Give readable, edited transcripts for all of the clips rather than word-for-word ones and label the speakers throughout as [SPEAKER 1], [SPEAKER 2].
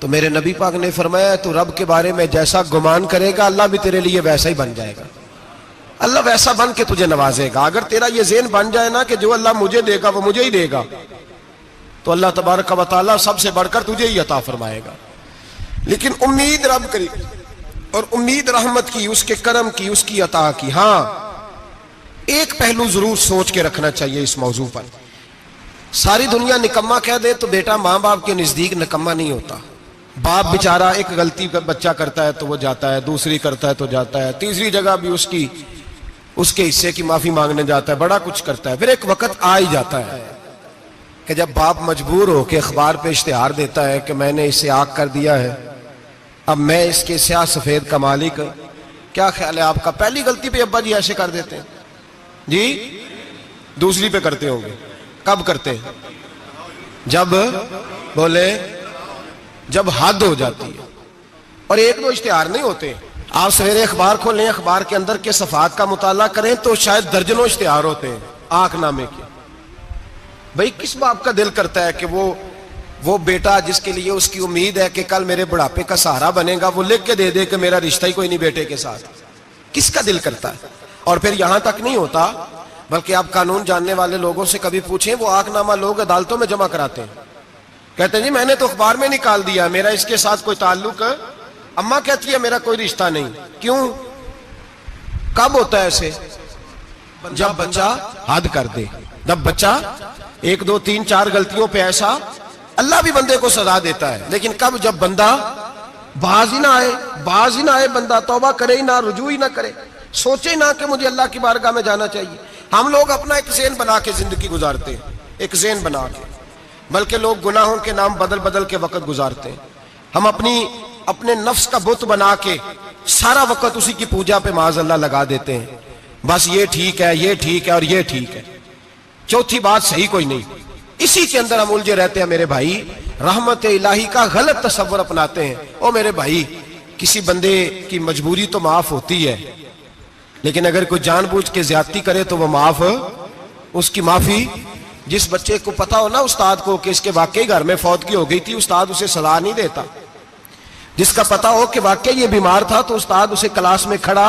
[SPEAKER 1] तो मेरे नबी पाक ने फरमाया तू रब के बारे में जैसा गुमान करेगा अल्लाह भी तेरे लिए वैसा ही बन जाएगा। अल्लाह वैसा बन के तुझे नवाजेगा। अगर तेरा ये ज़हन बन जाए ना कि जो अल्लाह मुझे देगा वो मुझे ही देगा, तो अल्लाह तबारक व तआला सबसे बढ़कर तुझे ही अता फरमाएगा। लेकिन उम्मीद रब करी और उम्मीद रहमत की, उसके करम की, उसकी अता की। हाँ, एक पहलू जरूर सोच के रखना चाहिए इस मौजू पर। सारी दुनिया निकम्मा कह दे तो बेटा माँ बाप के नजदीक निकम्मा नहीं होता। बाप बेचारा एक गलती बच्चा करता है तो वो जाता है, दूसरी करता है तो जाता है, तीसरी जगह भी उसके हिस्से की माफी मांगने जाता है, बड़ा कुछ करता है। फिर एक वक्त आ ही जाता है कि जब बाप मजबूर हो के अखबार पे इश्तिहार देता है कि मैंने इसे आग कर दिया है, अब मैं इसके स्याह सफेद का मालिक। क्या ख्याल है आपका? पहली गलती पे अब्बा जी ऐसे कर देते हैं जी, दूसरी पे करते होंगे। कब करते हैं? जब बोले जब हद हो जाती है। और एक दो इश्तिहार नहीं होते। आप सवेरे अखबार खोलें, अखबार के अंदर के सफात का मुताला करें तो शायद दर्जनों इश्तिहार होते हैं आंखनामे के। भाई किस बाप का दिल करता है कि वो बेटा जिसके लिए उसकी उम्मीद है कि कल मेरे बुढ़ापे का सहारा बनेगा, वो लिख के दे दे कि मेरा रिश्ता ही कोई नहीं बेटे के साथ? किसका दिल करता है? और फिर यहां तक नहीं होता, बल्कि आप कानून जानने वाले लोगों से कभी पूछें, वो आंखनामा लोग अदालतों में जमा कराते हैं। कहते हैं जी मैंने तो अखबार में निकाल दिया, मेरा इसके साथ कोई ताल्लुक। अम्मा कहती है मेरा कोई रिश्ता नहीं। क्यों? कब होता है ऐसे? जब बच्चा हद कर दे, जब बच्चा 1 2 3 4 गलतियों पे ऐसा, अल्लाह भी बंदे को सजा देता है। लेकिन कब? जब बंदा बाज ही ना आए, बंदा तौबा करे ही ना, रुजू ही ना करे, सोचे ना कि मुझे अल्लाह की बारगाह में जाना चाहिए। हम लोग अपना एक ज़हन बना के जिंदगी गुजारते हैं, एक ज़हन बना के, बल्कि लोग गुनाहों के नाम बदल बदल के वक्त गुजारते हैं। हम अपने नफ्स का बुत बना के सारा वक्त उसी की पूजा पे माज़अल्लाह लगा देते हैं। बस ये ठीक है, ये ठीक है और ये ठीक है, चौथी बात सही कोई नहीं। इसी के अंदर हम उलझे रहते हैं मेरे भाई। रहमत इलाही का गलत तस्वर अपनाते हैं। ओ मेरे भाई, किसी बंदे की मजबूरी तो माफ होती है, लेकिन अगर कोई जानबूझ के ज्यादती करे तो वो माफ, उसकी माफी। जिस बच्चे को पता हो ना उस्ताद को कि इसके वाकई घर में फौतगी हो गई थी, उस्ताद उसे सजा नहीं देता। जिसका पता हो कि वाकई ये बीमार था तो उस्ताद उसे क्लास में खड़ा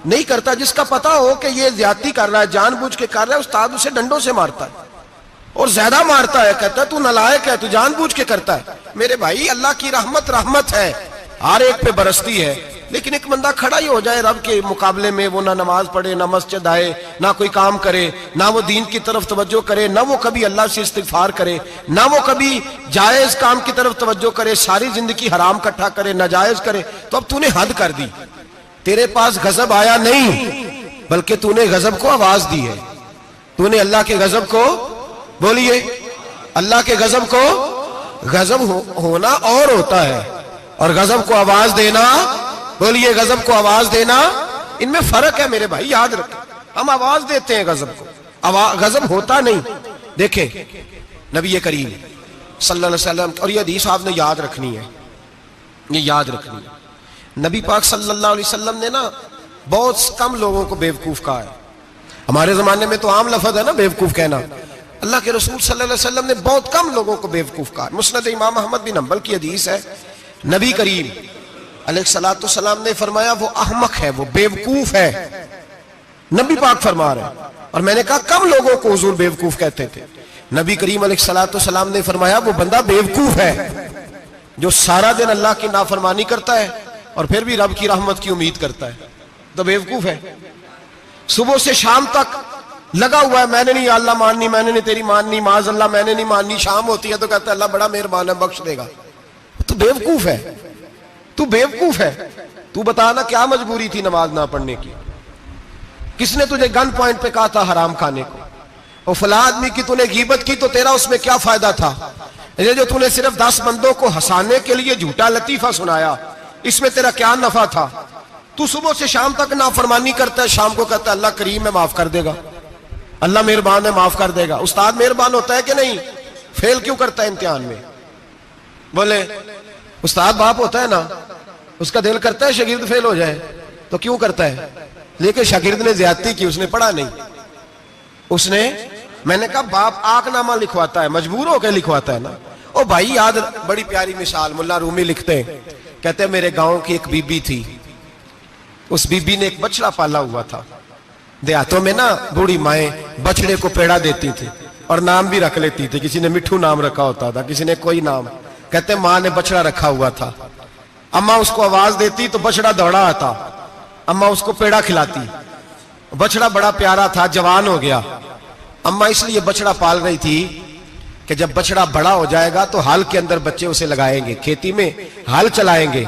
[SPEAKER 1] नहीं करता। जिसका पता हो कि ये ज्यादती कर रहा है, जानबूझ के कर रहा है, उस्ताद उसे डंडों से मारता है और ज्यादा मारता है। कहता है तू नालायक है, तू जानबूझ के करता है। मेरे भाई अल्लाह की रहमत है, हर एक पे बरसती है। लेकिन एक बंदा खड़ा ही हो जाए रब के मुकाबले में, वो ना नमाज पढ़े, ना मस्जिद आए, ना कोई काम करे, ना वो दीन की तरफ तवज्जो करे, ना वो कभी अल्लाह से इस्तिगफार करे, ना वो कभी जायज काम की तरफ तवज्जो करे, सारी जिंदगी हराम इकट्ठा करे, नाजायज करे। तो अब तूने हद कर दी। तेरे पास गजब आया नहीं, बल्कि तूने गजब को आवाज दी है। तूने अल्लाह के गजब को, बोलिए, अल्लाह के गजब को, गजब होना और होता है और गजब को आवाज देना, बोलिए, गजब को आवाज देना, इनमें फर्क है मेरे भाई, याद रखें। हम आवाज देते हैं गजब को, गजब होता नहीं। देखें नबी करीम सल्लल्लाहु अलैहि वसल्लम, और ये हदीस आपने याद रखनी है, ये याद रखनी है। नबी पाक सल्लल्लाहु अलैहि वसल्लम ने ना बहुत कम लोगों को बेवकूफ कहा है। हमारे जमाने में तो आम लफ्ज है ना बेवकूफ कहना। अल्लाह के रसूल सल्लल्लाहु अलैहि वसल्लम ने बहुत कम लोगों को बेवकूफ कहा। मुस्नद इमाम अहमद बिन हंबल की हदीस है, नबी करीम अलैहिस्सलाम ने फरमाया वो अहमक है, वो बेवकूफ है। नबी पाक फरमा रहे हैं। और मैंने कहा कम लोगों को हुजूर बेवकूफ कहते थे। नबी करीम अलैहिस्सलाम ने फरमाया वो बंदा बेवकूफ है जो सारा दिन अल्लाह की नाफरमानी करता है और फिर भी रब की रहमत की उम्मीद करता है, तो बेवकूफ है। सुबह से शाम तक लगा हुआ है, मैंने नहीं अल्लाह माननी, मैंने नहीं तेरी माननी, माज अल्लाह मैंने नहीं माननी। शाम होती है तो कहता है अल्लाह बड़ा मेहरबान है, बख्श देगा। तो बेवकूफ है, तू बेवकूफ है। तू बता ना क्या मजबूरी थी नमाज ना पढ़ने की? किसने तुझे गन पॉइंट पे कहा था हराम खाने को? और फला आदमी की तूने गीबत की तो तेरा उसमें क्या फायदा था? ये जो तूने सिर्फ 10 बंदों को हंसाने के लिए झूठा लतीफा सुनाया, इसमें तेरा क्या नफा था? तू सुबह से शाम तक नाफरमानी करता है, शाम को कहता है अल्लाह करीम है माफ कर देगा, अल्लाह मेहरबान है माफ कर देगा। उस्ताद मेहरबान होता है कि नहीं? फेल क्यों करता है इम्तिहान में? बोले उस्ताद बाप होता है ना, उसका दिल करता है शागिर्द फेल हो जाए, तो क्यों करता है? लेकिन शागिर्द ने ज्यादती की, उसने पढ़ा नहीं। उसने, मैंने कहा बाप आंकनामा लिखवाता है, मजबूर होकर लिखवाता है ना। ओ भाई याद, बड़ी प्यारी मिसाल मुल्ला रूमी लिखते हैं, कहते हैं मेरे गांव की एक बीबी थी, उस बीबी ने एक बछड़ा पाला हुआ था। देहातों में ना बूढ़ी माएं बछड़े को पेड़ा देती थी और नाम भी रख लेती थी, किसी ने मिठू नाम रखा होता था, किसी ने कोई नाम। कहते माँ ने बछड़ा रखा हुआ था, अम्मा उसको आवाज देती तो बछड़ा दौड़ा आता, अम्मा उसको पेड़ा खिलाती। बछड़ा बड़ा प्यारा था, जवान हो गया। अम्मा इसलिए बछड़ा पाल रही थी कि जब बछड़ा बड़ा हो जाएगा तो हाल के अंदर बच्चे उसे लगाएंगे, खेती में हाल चलाएंगे।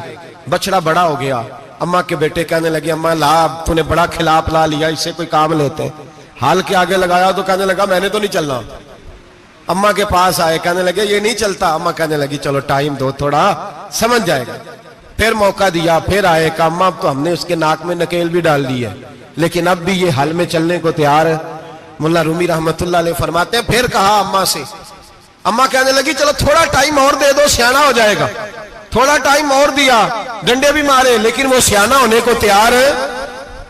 [SPEAKER 1] बछड़ा बड़ा हो गया, अम्मा के बेटे कहने लगे अम्मा ला, तूने बड़ा खिला पिला लिया, इससे कोई काम लेते हैं। हाल के आगे लगाया तो कहने लगा मैंने तो नहीं चलना। अम्मा के पास आए, कहने लगे ये नहीं चलता। अम्मा कहने लगी चलो टाइम दो, थोड़ा समझ जाएगा। फिर मौका दिया, फिर आए, कहा अम्मा अब तो हमने उसके नाक में नकेल भी डाल दी है, लेकिन अब भी ये हल में चलने को तैयार है। मुल्ला रूमी रहमतुल्लाह अलैह फरमाते हैं फिर कहा अम्मा से, अम्मा कहने लगी चलो थोड़ा टाइम और दे दो, सियाना हो जाएगा। थोड़ा टाइम और दिया, डंडे भी मारे, लेकिन वो सियाना होने को तैयार है।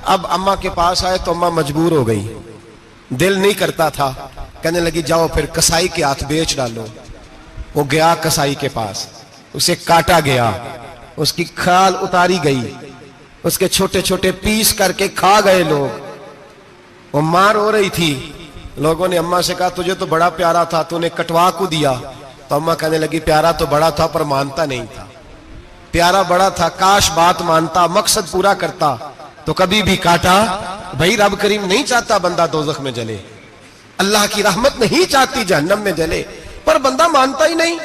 [SPEAKER 1] अब अम्मा के पास आए तो अम्मा मजबूर हो गई, दिल नहीं करता था। कहने लगी जाओ फिर कसाई के हाथ बेच डालो। वो गया कसाई के पास, उसे काटा गया, उसकी खाल उतारी गई, उसके छोटे छोटे पीस करके खा गए लोग। वो मार हो रही थी, लोगों ने अम्मा से कहा तुझे तो बड़ा प्यारा था, तूने कटवा को दिया। तो अम्मा कहने लगी प्यारा तो बड़ा था पर मानता नहीं था। प्यारा बड़ा था, काश बात मानता, मकसद पूरा करता, तो कभी भी काटा। भाई रब करीम नहीं चाहता बंदा दोजख में जले, अल्लाह की रहमत नहीं चाहती जहन्नम में जले, पर बंदा मानता ही नहीं,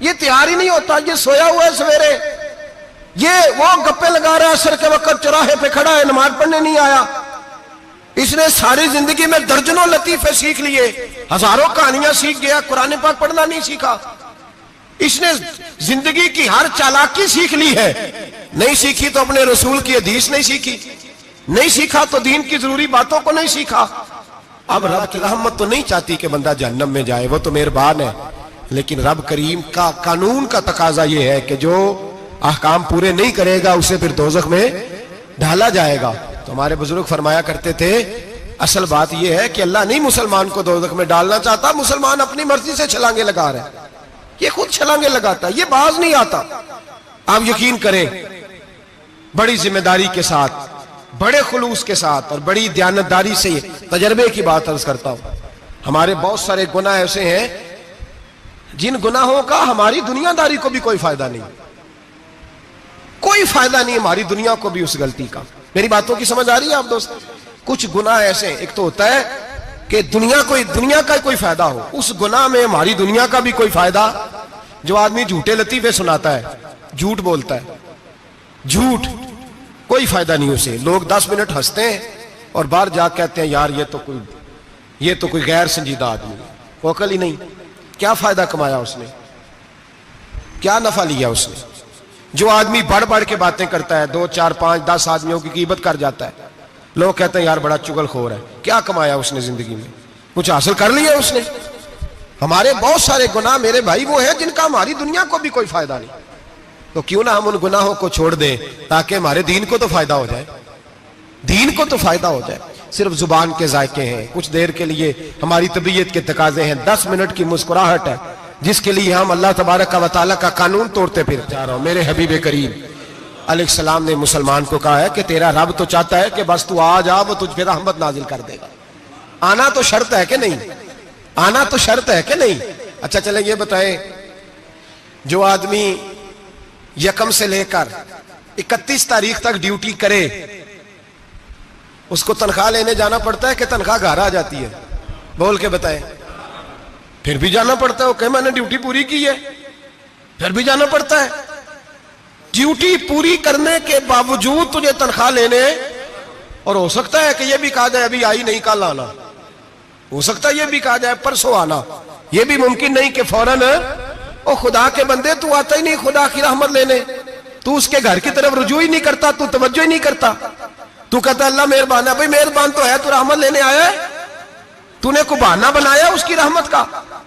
[SPEAKER 1] ये तैयार ही नहीं होता। ये सोया हुआ है सवेरे, ये वो गप्पे लगा रहा है, असर के वक्त चौराहे पे खड़ा है, नमाज पढ़ने नहीं आया। इसने सारी जिंदगी में दर्जनों लतीफे सीख लिए, हजारों कहानियां सीख गया, कुरान पाक पढ़ना नहीं सीखा। इसने जिंदगी की हर चालाकी सीख ली है, नहीं सीखी तो अपने रसूल की हदीस नहीं सीखी, नहीं सीखा तो दीन की जरूरी बातों को नहीं सीखा। अब रब की रहमत तो नहीं चाहती कि बंदा जहन्नम में जाए, वो तो मेहरबान है, लेकिन रब करीम का कानून का तकाजा यह है कि जो अहकाम पूरे नहीं करेगा उसे फिर दोजख में डाला जाएगा। तो हमारे बुजुर्ग फरमाया करते थे असल बात यह है कि अल्लाह नहीं मुसलमान को दोजख में डालना चाहता, मुसलमान अपनी मर्जी से छलांगे लगा रहे, ये खुद छलांगे लगाता, ये बाज नहीं आता। आप यकीन करें, बड़ी जिम्मेदारी के साथ, बड़े खुलूस के साथ और बड़ी दयानतदारी से तजर्बे की बात अर्ज करता हूं। हमारे बहुत सारे गुनाह ऐसे हैं जिन गुनाहों का हमारी दुनियादारी को भी कोई फायदा नहीं, कोई फायदा नहीं हमारी दुनिया को भी उस गलती का। मेरी बातों की समझ आ रही है आप दोस्त? कुछ गुनाह ऐसे, एक तो होता है कि दुनिया का कोई फायदा हो, उस गुनाह में हमारी दुनिया का भी कोई फायदा। जो आदमी झूठे लतीफे सुनाता है, झूठ बोलता है, झूठ कोई फायदा नहीं उसे, लोग 10 मिनट हंसते हैं और बाहर जा कहते हैं यार ये तो कोई गैर संजीदा आदमी है, वो अकल ही नहीं। क्या फायदा कमाया उसने, क्या नफा लिया उसने? जो आदमी बढ़ बढ़ के बातें करता है, 2, 4, 5, 10 आदमियों की कीमत कर जाता है, लोग कहते हैं यार बड़ा चुगलखोर है। क्या कमाया उसने जिंदगी में? कुछ हासिल कर लिया उसने? हमारे बहुत सारे गुनाह मेरे भाई वो हैं जिनका हमारी दुनिया को भी कोई फायदा नहीं। तो क्यों ना हम उन गुनाहों को छोड़ दें ताकि हमारे दीन को तो फायदा हो जाए, दीन को तो फायदा हो जाए। सिर्फ जुबान के जायके हैं, कुछ देर के लिए हमारी तबीयत के तकाजे हैं, 10 मिनट की मुस्कुराहट है जिसके लिए हम अल्लाह तबारक व तआला का कानून तोड़ते फिर जा रहा हूं। मेरे हबीब करीम अलैहिस्सलाम ने मुसलमान को कहा है कि तेरा रब तो चाहता है कि बस तू आ जा, वो तुझ पे रहमत नाजिल कर देगा। आना तो शर्त है कि नहीं? आना तो शर्त है कि नहीं? अच्छा चले ये बताएं, जो आदमी 1 से लेकर 31 तारीख तक ड्यूटी करे उसको तनख्वाह लेने जाना पड़ता है कि तनख्वाह घर आ जाती है? बोल के बताएं। फिर भी जाना पड़ता है, वो कहे मैंने ड्यूटी पूरी की है, फिर भी जाना पड़ता है। ड्यूटी पूरी करने के बावजूद तुझे तनख्वाह लेने, और हो सकता है कि यह भी कहा जाए अभी आई नहीं कल आना, हो सकता है यह भी कहा जाए परसों आना, यह भी मुमकिन नहीं कि फौरन ओ खुदा के बंदे तू आता ही नहीं खुदा की रहमत लेने, तू उसके घर की तरफ रुजू ही नहीं करता, तू तवज्जो ही नहीं करता, तू कहता अल्लाह मेहरबान है। भाई मेहरबान तो है, तू रहमत लेने आया है, तूने को बहाना बनाया उसकी रहमत का।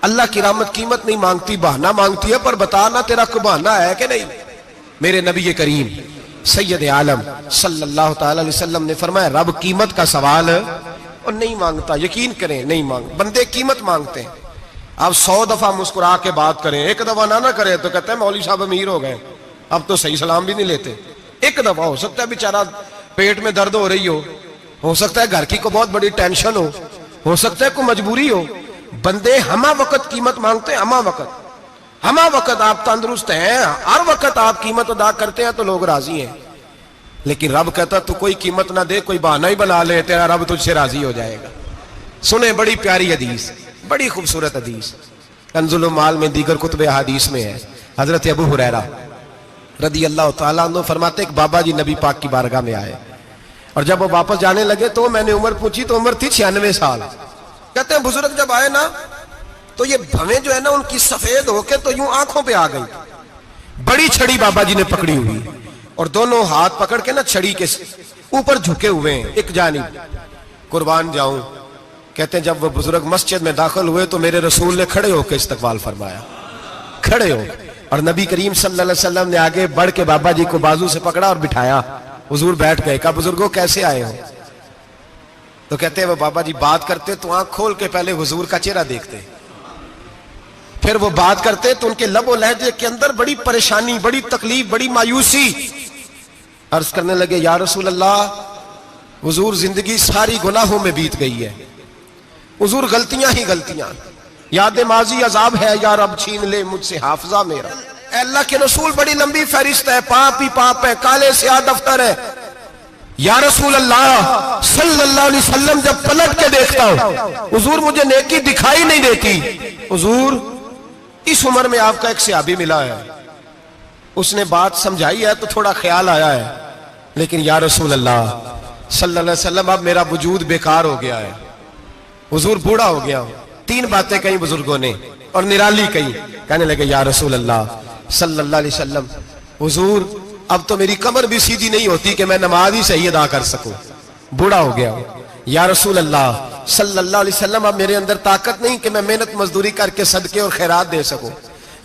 [SPEAKER 1] अल्लाह की रहमत कीमत नहीं मांगती, बहाना मांगती है। पर बता ना तेरा को बहाना है कि नहीं? मेरे नबी करीम सैयद आलम सल्लल्लाहु ताला अलैहि वसल्लम ने फरमाया रब कीमत का सवाल और नहीं मांगता। यकीन करें नहीं मांग, बंदे कीमत मांगते हैं। आप 100 दफा मुस्कुरा के बात करें, एक दफा ना करें तो कहते हैं मौलवी साहब अमीर हो गए, अब तो सही सलाम भी नहीं लेते। एक दफा हो सकता है बेचारा पेट में दर्द हो रही हो सकता है घर की को बहुत बड़ी टेंशन हो सकता है कोई मजबूरी हो। बंदे हमा वक्त कीमत मांगते हैं, हमा वक्त आप तंदुरुस्त हैं, हर वक्त आप कीमत अदा करते हैं तो लोग राजी हैं। लेकिन रब कहता तू कोई कीमत ना दे, कोई बहाना ही बना ले, तेरा रब तुझसे राजी हो जाएगा। सुने बड़ी प्यारी हदीस, बड़ी खूबसूरत हदीस, कंजुल माल में दीगर कुतुब हदीस में है। हजरत अबू हुरैरा रदी अल्लाह तआला अन्हु फरमाते एक बाबा जी नबी पाक की बारगाह में आए और जब वो वापस जाने लगे तो मैंने उम्र पूछी तो उम्र थी 96 साल। कहते हैं बुजुर्ग जब आए ना तो ये भवें जो है ना उनकी सफेद होके तो यूं आंखों पे आ गई। बड़ी छड़ी बाबा जी ने पकड़ी हुई और दोनों हाथ पकड़ के ना छड़ी के ऊपर झुके हुए हैं एक जानिब, कुर्बान जाऊं। कहते हैं जब वो बुजुर्ग मस्जिद में दाखिल हुए तो मेरे रसूल ने खड़े होकर इस्तकबाल फरमाया, खड़े हो, और नबी करीम सल्लल्लाहु अलैहि वसल्लम ने आगे बढ़ के बाबा जी को बाजू से पकड़ा और बिठाया। हुजूर बैठ गए। कहा बुजुर्गों कैसे आए हो? तो कहते हैं वो बाबा जी बात करते तो आंख खोल के पहले हुजूर का चेहरा देखते, फिर वो बात करते तो उनके लबो लहजे के अंदर बड़ी परेशानी, बड़ी तकलीफ, बड़ी मायूसी। अर्ज करने लगे या रसूल अल्लाह, हुजूर जिंदगी सारी गुनाहों में बीत गई है, हुजूर गलतियां ही गलतियां, याद माजी अजाब है, या रब छीन ले मुझसे हाफजा मेरा। अल्लाह के रसूल बड़ी लंबी फहरिस्त है, पाप ही पाप है, काले स्याह दफ्तर है। या रसूल अल्लाह सल्लल्लाहु अलैहि वसल्लम जब पलट के देखता हूं हुजूर मुझे नेकी दिखाई नहीं देती। हुजूर इस उम्र में आपका एक सहाबी मिला है, उसने बात समझाई है तो थोड़ा ख्याल आया है, लेकिन या रसूल अल्लाह सल्लल्लाहु अलैहि वसल्लम अब मेरा वजूद बेकार हो गया है, हुजूर बूढ़ा हो गया हूं। 3 बातें कही बुजुर्गों ने और निराली कही। कहने लगे या रसूल अल्लाह सल्लल्लाहु अलैहि वसल्लम, हुजूर अब तो मेरी कमर भी सीधी नहीं होती कि मैं नमाज ही सही अदा कर सकूं, बूढ़ा हो गया हूं। या रसूल अल्लाह सल्लल्लाहु अलैहि वसल्लम अब मेरे अंदर ताकत नहीं कि मैं मेहनत मजदूरी करके सदके और खैरात दे सकूं।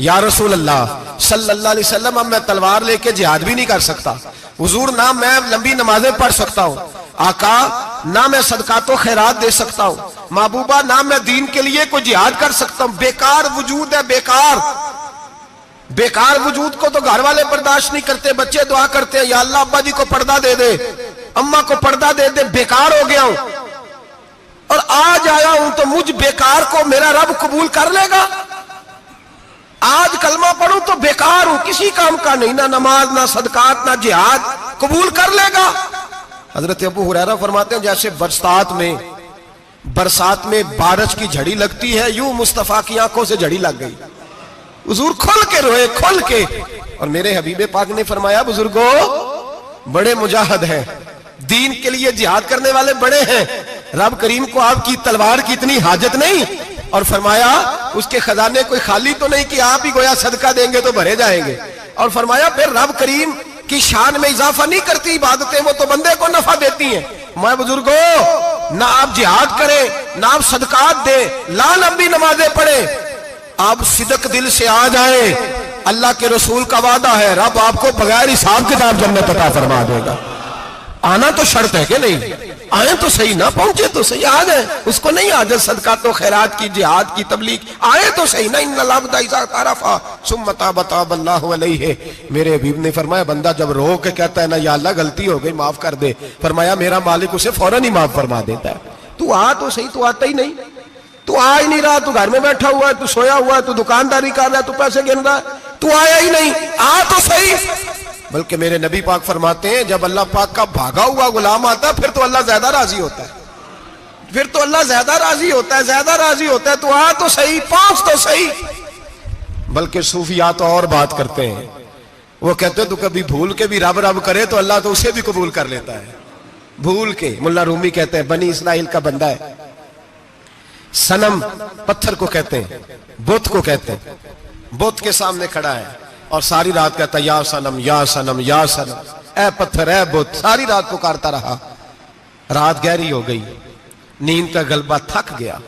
[SPEAKER 1] या रसूल अल्लाह सल्लल्लाहु अलैहि वसल्लम अब मैं तलवार लेके जिहाद भी नहीं कर सकता। हुजूर ना मैं लंबी नमाजें पढ़ सकता हूं, आका ना मैं सदकातो खैरात दे सकता हूं, महबूबा ना मैं दीन के लिए कोई जिहाद कर सकता हूं। बेकार वजूद है, बेकार वजूद को तो घर वाले बर्दाश्त नहीं करते, बच्चे दुआ करते हैं या अल्लाह अब्बा जी को पर्दा दे दे, अम्मा को पर्दा दे दे, बेकार हो गया हूं और आज आया हूं तो मुझ बेकार को मेरा रब कबूल कर लेगा। आज कलमा पढ़ूं तो बेकार हूं, किसी काम का नहीं, ना नमाज ना सदकात ना जिहाद, कबूल कर लेगा। हजरत अबू हुरैरा फरमाते हैं जैसे बरसात में बारिश की झड़ी लगती है, यूं मुस्तफा की आंखों से झड़ी लग गई। हुजूर खुल के रोए, खुल के। और मेरे हबीबे पाक ने फरमाया बुजुर्गो बड़े मुजाहिद हैं, दीन के लिए जिहाद करने वाले बड़े हैं, रब करीम को आपकी तलवार की इतनी हाजत नहीं। और फरमाया उसके खजाने कोई खाली तो नहीं कि आप ही गोया सदका देंगे तो भरे जाएंगे। और फरमाया फिर रब करीम की शान में इजाफा नहीं करती इबादतें, वो तो बंदे को नफा देती हैं। मैं बुजुर्गो ना आप जिहाद करें ना आप सदकात दे, ला लंबी नमाजें पढ़े, आप सिदक दिल से आ जाए, अल्लाह के रसूल का वादा है रब आपको बगैर हिसाब किताब जन्नत अता फरमा देगा। आना तो शर्त है कि नहीं, आए तो सही, ना पहुंचे तो सही, आ जाए, उसको नहीं आदत सदका तो खैरात की जिहाद की तबलीग, आए तो सही ना। मेरे हबीब ने फरमाया बंदा जब रो के कहता है ना या अल्लाह गलती हो गई माफ कर दे, फरमाया मेरा मालिक उसे फौरन ही माफ फरमा देता है। तू आ तो सही, तू आता ही नहीं, तू आ ही नहीं रहा, तू घर में बैठा हुआ है, तू सोया हुआ है, तू दुकानदारी कर रहा है, तू पैसे गिन रहा है, तू आया ही नहीं, आ तो सही। बल्कि मेरे नबी पाक फरमाते हैं जब अल्लाह पाक का भागा हुआ गुलाम आता है फिर तो अल्लाह ज्यादा राजी होता है, फिर तो अल्लाह ज्यादा राजी होता है, ज्यादा राजी होता है। तू आ तो सही, पहुंच तो सही। बल्कि सूफिया तो और बात करते हैं, वो कहते हैं तू कभी भूल के भी रब रब करे तो अल्लाह तो उसे भी कबूल कर लेता है, भूल के। मुल्ला रूमी कहते हैं बनी इस्राइल का बंदा है, सनम पत्थर को कहते हैं, बुत को कहते हैं, बुत के सामने खड़ा है और सारी रात कहता या सनम या सनम या सनम, ए पत्थर ए बुत, सारी रात पुकारता रहा। रात गहरी हो गई, नींद का गलबा थक गया,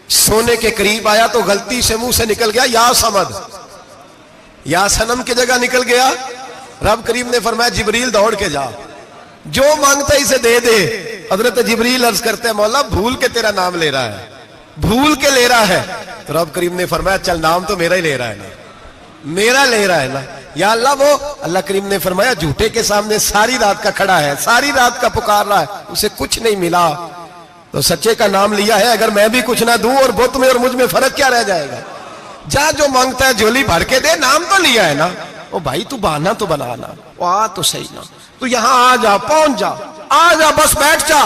[SPEAKER 1] सोने के करीब आया तो गलती से मुंह से निकल गया या समद, या सनम की जगह निकल गया। रब करीम ने फरमाया जिब्रील दौड़ के जा, जो मांगता इसे दे दे। हजरत जिब्रील अर्ज करते हैं मौला भूल के तेरा नाम ले रहा है, भूल के ले रहा है। तो रब करीम ने फरमाया चल नाम तो मेरा ही ले रहा है ना, मेरा ले रहा है ना, या अल्लाह। वो अल्लाह करीम ने फरमाया झूठे के सामने सारी रात का खड़ा है, सारी रात का पुकार रहा है, उसे कुछ नहीं मिला, तो सच्चे का नाम लिया है। अगर मैं भी कुछ ना दूं और बुत में और मुझ में फर्क क्या रह जाएगा? जा जो मांगता है झोली भर के दे, नाम तो लिया है ना। ओ भाई तू बहाना तो बनाना, आ तो सही ना, तू यहां आ जा, पहुंच जा, आ जा, बस बैठ जा,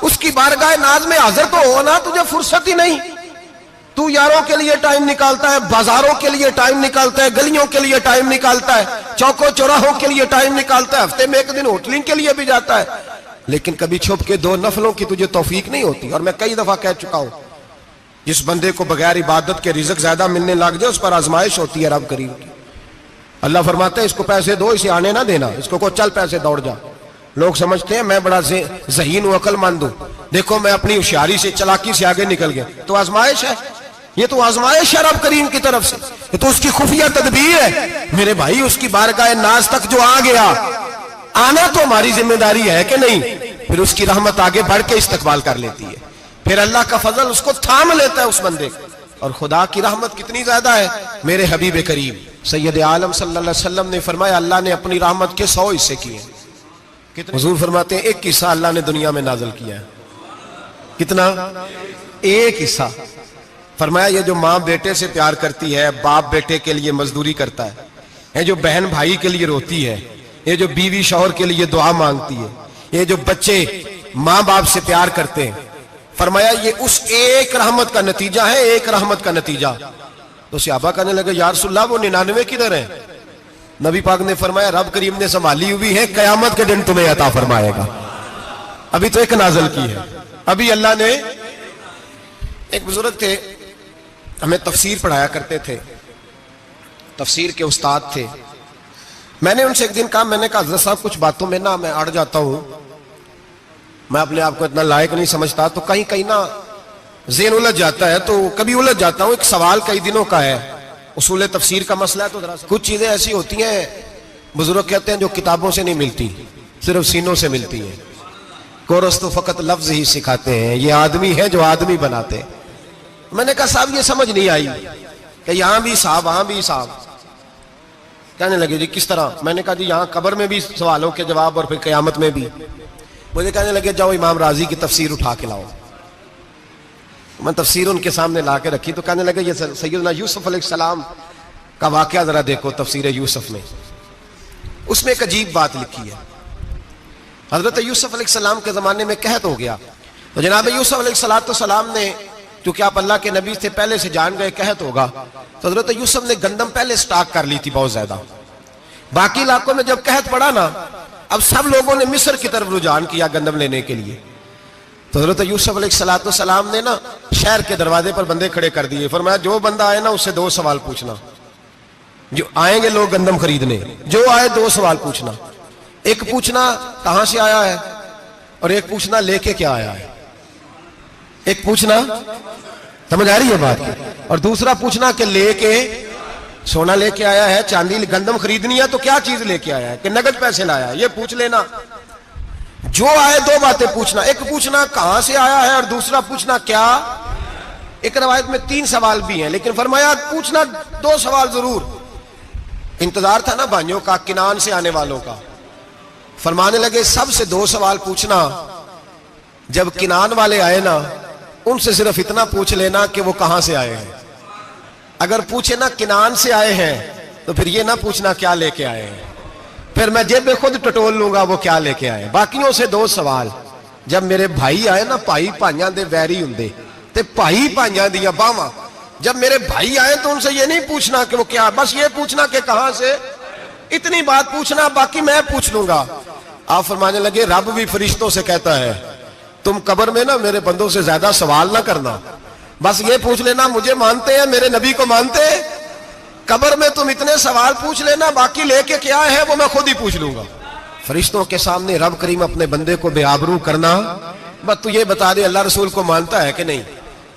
[SPEAKER 1] उसकी बारगाह नाज में हाजिर तो हो ना। तुझे फुर्सत ही नहीं, तू यारों के लिए टाइम निकालता है, बाजारों के लिए टाइम निकालता है, गलियों के लिए टाइम निकालता है, चौकों चौराहों के लिए टाइम निकालता है, हफ्ते में एक दिन होटलिंग के लिए भी जाता है, लेकिन कभी छुप के दो नफलों की तुझे तौफीक नहीं होती। और मैं कई दफा कह चुका हूं, जिस बंदे को बगैर इबादत के रिज़्क ज्यादा मिलने लग जाए उस पर आजमाइश होती है रब करीम की। अल्लाह फरमाता है इसको पैसे दो, इसे आने ना देना, इसको को चल पैसे दौड़ जा। लोग समझते हैं मैं बड़ा ज़हीन हूं, अक्लमंद हूं, देखो मैं अपनी होशियारी से, चलाकी से आगे निकल गया। तो आजमाइश है, ये तो आजमाइश है रब करीम की तरफ से, ये तो उसकी खुफिया तदबीर है मेरे भाई। उसकी बारगाह नाज तक जो आ गया, आना तो हमारी जिम्मेदारी है कि नहीं? फिर उसकी रहमत आगे बढ़ के इस्तकबाल कर लेती है, फिर अल्लाह का फजल उसको थाम लेता है उस बंदे को। और खुदा की रहमत कितनी ज्यादा है, मेरे हबीब करीम सैयद आलम सल्लल्लाहु अलैहि वसल्लम ने फरमाया अल्लाह ने अपनी रहमत के 100 हिस्से किए। हुजूर फरमाते हैं एक हिस्सा अल्लाह ने दुनिया में नाजिल किया है। कितना? एक हिस्सा। फरमाया ये जो माँ बेटे से प्यार करती है, बाप बेटे के लिए मजदूरी करता है, ये जो बहन भाई के लिए रोती है, ये जो बीवी शौहर के लिए दुआ मांगती है, ये जो बच्चे माँ बाप से प्यार करते हैं, फरमाया ये उस एक रहमत का नतीजा है, एक रहमत का नतीजा। तो सहाबा कहने लगे या रसूलल्लाह वो 99 किधर है? नबी पाक ने फरमाया रब करीम ने संभाली हुई है, कयामत के दिन तुम्हें अता फरमाएगा। अभी तो एक नाज़िल की है, अभी अल्लाह ने। एक बुजुर्ग थे, हमें तफसीर पढ़ाया करते थे, तफसीर के उस्ताद थे। मैंने उनसे एक दिन कहा, मैंने कहा हज़रत साहब कुछ बातों में ना मैं अड़ जाता हूं, मैं अपने आप को इतना लायक नहीं समझता, तो कहीं कहीं ना ज़हन उलझ जाता है, तो कभी उलझ जाता हूं। एक सवाल कई दिनों का है, उसूल तफसीर का मसला है, तो जरा कुछ चीजें ऐसी होती हैं बुजुर्ग कहते हैं जो किताबों से नहीं मिलती, सिर्फ सीनों से मिलती हैं। कोरस तो फकत लफ्ज ही सिखाते हैं, ये आदमी है जो आदमी बनाते हैं। मैंने कहा साहब ये समझ नहीं आई कि यहां भी साहब वहां भी साहब। कहने लगे जी किस तरह? मैंने कहा जी यहां कब्र में भी सवालों के जवाब और फिर कयामत में भी। मुझे कहने लगे जाओ इमाम राजी की तफसीर उठा के लाओ। मैं तफसीर उनके सामने ला के रखी, तो कहने लगे ये सैयदना यूसुफ अलैहिस्सलाम का वाकया जरा देखो तफसीर यूसुफ में, उसमें एक अजीब बात लिखी है। हजरत यूसुफ अलैहिस्सलाम के जमाने में कहत हो गया, तो जनाब यूसुफ अलैहिस्सलाम ने, क्योंकि आप अल्लाह के नबी से पहले से जान गए कहत होगा, तो हजरत यूसुफ ने गंदम पहले स्टॉक कर ली थी बहुत ज्यादा। बाकी इलाकों में जब कहत पड़ा ना, अब सब लोगों ने मिस्र की तरफ रुझान किया गंदम लेने के लिए। तो हजरत यूसुफ अलैहिस्सलाम ने ना शहर के दरवाजे पर बंदे खड़े कर दिए, फरमाया जो बंदा आए ना उससे 2 सवाल पूछना। जो आएंगे लोग गंदम खरीदने, जो आए 2 सवाल पूछना। एक पूछना कहां से आया है, और एक पूछना लेके क्या आया है। एक पूछना, समझ आ रही है बात? और दूसरा पूछना कि लेके सोना लेके आया है, चांदी गंदम खरीदनी है तो क्या चीज लेके आया है, कि नगद पैसे लाया है, ये पूछ लेना। जो आए 2 बातें पूछना, एक पूछना कहां से आया है और दूसरा पूछना क्या। एक रवायत में 3 सवाल भी हैं, लेकिन फरमाया पूछना 2 सवाल जरूर। इंतजार था ना भाइयों का किनान से आने वालों का, फरमाने लगे सबसे 2 सवाल पूछना। जब किनान वाले आए ना, उनसे सिर्फ इतना पूछ लेना कि वो कहां से आए हैं। अगर पूछे ना किनान से आए हैं, तो फिर ये ना पूछना क्या लेके आए हैं, फिर मैं जेब खुद टटोल लूंगा वो क्या लेके आए। बाकियों से 2 सवाल। जब मेरे भाई आए ना, भाई भाइयां दे वैरी हुंदे ते भाई भाइयां दियां बावां, जब मेरे भाई आए तो उनसे ये नहीं पूछना कि वो क्या, बस ये पूछना कि कहां से। इतनी बात पूछना, बाकी मैं पूछ लूंगा। आप फरमाने लगे रब भी फरिश्तों से कहता है तुम कब्र में ना मेरे बंदों से ज्यादा सवाल ना करना, बस ये पूछ लेना मुझे मानते हैं, मेरे नबी को मानते हैं। कब्र में तुम इतने सवाल पूछ लेना, बाकी लेके क्या है वो मैं खुद ही पूछ लूंगा। फरिश्तों के सामने रब करीम अपने बंदे को बेआबरू करना, बस तू ये बता दे अल्लाह रसूल को मानता है कि नहीं।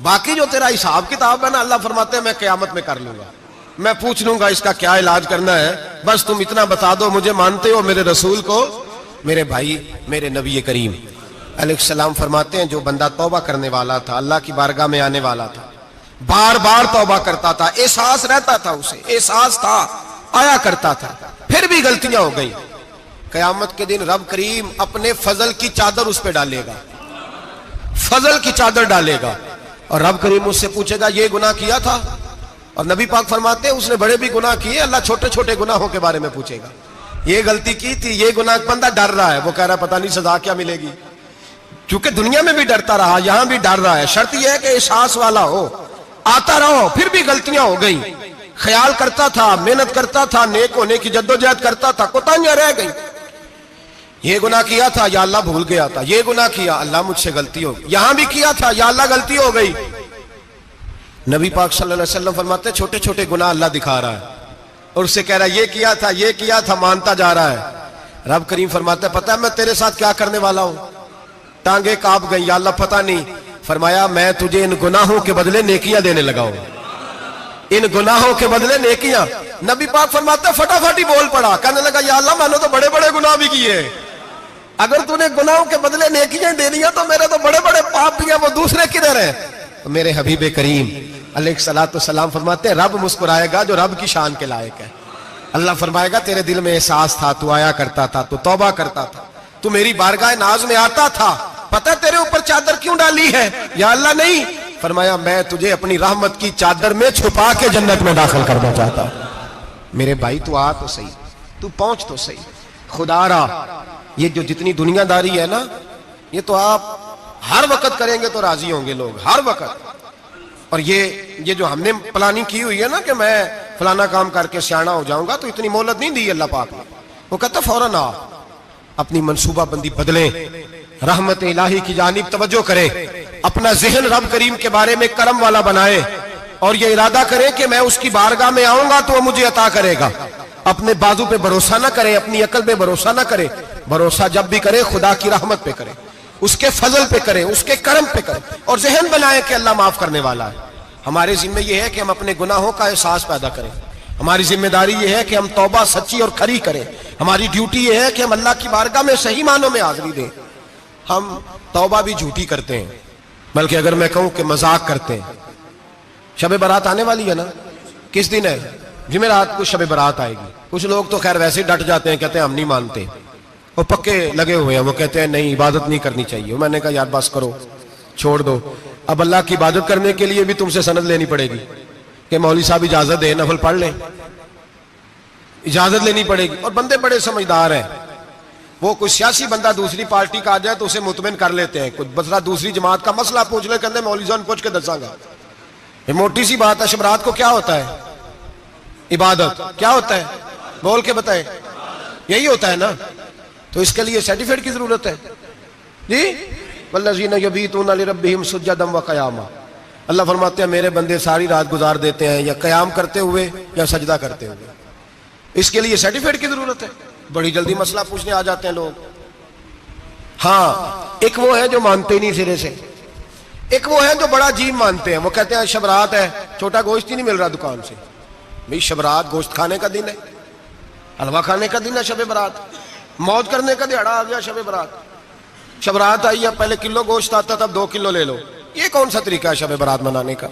[SPEAKER 1] बाकी जो तेरा हिसाब किताब है ना, अल्लाह फरमाते हैं मैं क़यामत में कर लूंगा, मैं पूछ लूंगा इसका क्या इलाज करना है। बस तुम इतना बता दो मुझे मानते हो, मेरे रसूल को, मेरे भाई, मेरे नबी करीम अलैहिस्सलाम फरमाते हैं जो बंदा तौबा करने वाला था, अल्लाह की बारगाह में आने वाला था, बार बार तौबा करता था, एहसास रहता था, उसे एहसास था, आया करता था, फिर भी गलतियां हो गई, कयामत के दिन रब करीम अपने फजल की चादर उस पर डालेगा, फजल की चादर डालेगा और रब करीम उससे पूछेगा ये गुनाह किया था? और नबी पाक फरमाते हैं उसने बड़े भी गुनाह किए, अल्लाह छोटे छोटे गुनाहों के बारे में पूछेगा, ये गलती की थी, ये गुनाह, बंदा डर रहा है, वो कह रहा है पता नहीं सजा क्या मिलेगी, क्योंकि दुनिया में भी डरता रहा, यहां भी डर रहा है। शर्त यह है कि एहसास वाला हो, आता रहो, फिर भी गलतियां हो गई, ख्याल करता था, मेहनत करता था, नेक होने की जद्दोजहद करता था, कोताहियां रह गई, ये गुनाह किया था या अल्लाह भूल गया था, ये गुनाह किया अल्लाह मुझसे गलती हो गई, यहां भी किया था या अल्लाह गलती हो गई। नबी पाक सल्लल्लाहु अलैहि वसल्लम फरमाते छोटे छोटे गुनाह अल्लाह दिखा रहा है और उससे कह रहा है ये किया था, मानता जा रहा है। रब करीम फरमाता है पता है मैं तेरे साथ क्या करने वाला हूं? टांगे कांप गई, या अल्लाह पता नहीं। फरमाया मैं तुझे इन गुनाहों के बदले नेकियां देने लगा हूं, इन गुनाहों के बदले नेकियां। नबी पाक फरमाते फटाफट ही बोल पड़ा, कहने लगा या अल्लाह मैंने तो बड़े बड़े गुनाह भी किए, अगर तूने गुनाहों के बदले नेकियां दे दिया तो मेरे तो बड़े बड़े पाप भी हैं, वो दूसरे किधर है? तो मेरे हबीबे करीम अलैहिस्सलाम फरमाते हैं रब मुस्कुराएगा जो रब की शान के लायक है। अल्लाह फरमाएगा तेरे दिल में एहसास था, तू आया करता था, तू तौबा करता था, तू मेरी बारगाह नाज में आता था, पता तेरे ऊपर चादर क्यों डाली है? या अल्लाह नहीं, फरमाया मैं तुझे अपनी रहमत की चादर में छुपा के जन्नत में दाखिल करना चाहता हूं। मेरे भाई तू आ तो सही, तू पहुंच तो सही, खुदारा ये जो जितनी दुनियादारी है ना, ये तो आप हर वक्त करेंगे तो राजी होंगे लोग, हर वक्त। और ये जो हमने प्लानिंग की हुई है ना कि मैं फलाना काम करके सियाना हो जाऊंगा, तो इतनी मोहलत नहीं दी अल्लाह पाक ने। वो कहता फौरन आ, अपनी मनसूबाबंदी बदलें, रहमत इलाही की जानिब तवज्जो करें, अपना जहन रब करीम के बारे में करम वाला बनाए और ये इरादा करें कि मैं उसकी बारगाह में आऊंगा तो वो मुझे अता करेगा। अपने बाजू पे भरोसा ना करें, अपनी अकल पे भरोसा ना करें, भरोसा जब भी करे खुदा की रहमत पे करें, उसके फजल पे करें, उसके करम पे करें और जहन बनाए कि अल्लाह माफ करने वाला है। हमारे जिम्मे यह है कि हम अपने गुनाहों का एहसास पैदा करें, हमारी जिम्मेदारी यह है कि हम तौबा सच्ची और खरी करें, हमारी ड्यूटी यह है कि हम अल्लाह की बारगाह में सही मानों में हाजिरी दें। हम तौबा भी झूठी करते हैं, बल्कि अगर मैं कहूं कि मजाक करते हैं। शब बारात आने वाली है ना, किस दिन है? जुमेरात को शब बारात आएगी। कुछ लोग तो खैर वैसे डट जाते हैं, कहते हैं हम नहीं मानते, वो पक्के लगे हुए हैं, वो कहते हैं नहीं इबादत नहीं करनी चाहिए। मैंने कहा यार बस करो, छोड़ दो, अब अल्लाह की इबादत करने के लिए भी तुमसे सनद लेनी पड़ेगी कि मौलवी साहब इजाजत दे, नफल पढ़ लें, इजाजत लेनी पड़ेगी। और बंदे बड़े समझदार हैं, वो कोई सियासी बंदा दूसरी पार्टी का आ जाए तो उसे मुतमिन कर लेते हैं, कुछ बसरा दूसरी जमात का मसला पूछ ले, कहते मौलवी साहब पूछ के दसांगा। ये मोटी सी बात है। शबरात को क्या होता है? इबादत। क्या होता है? बोल के बताए। यही होता है ना, तो इसके लिए सर्टिफिकेट की जरूरत है जी। वल्लज़ीना यबीतूना लिरब्बिहिम सुज्जदन व क़यामा, अल्लाह फरमाते हैं मेरे बंदे सारी रात गुजार देते हैं या कयाम करते हुए या सजदा करते हुए। इसके लिए सर्टिफिकेट की जरूरत है। बड़ी जल्दी मसला पूछने आ जाते हैं लोग। हाँ, एक वो है जो मानते नहीं सिरे से, एक वो है जो बड़ा अजीब मानते हैं। वो कहते हैं शबरात है, छोटा गोश्त ही नहीं मिल रहा दुकान से। भाई शबरात गोश्त खाने का दिन है, हलवा खाने का दिन है शब बारात, मौज करने का दिहाड़ा आ गया शब बारात। शबरात आई है, पहले किलो गोश्त आता था, 2 किलो ले लो। ये कौन सा तरीका है शब बारात मनाने का?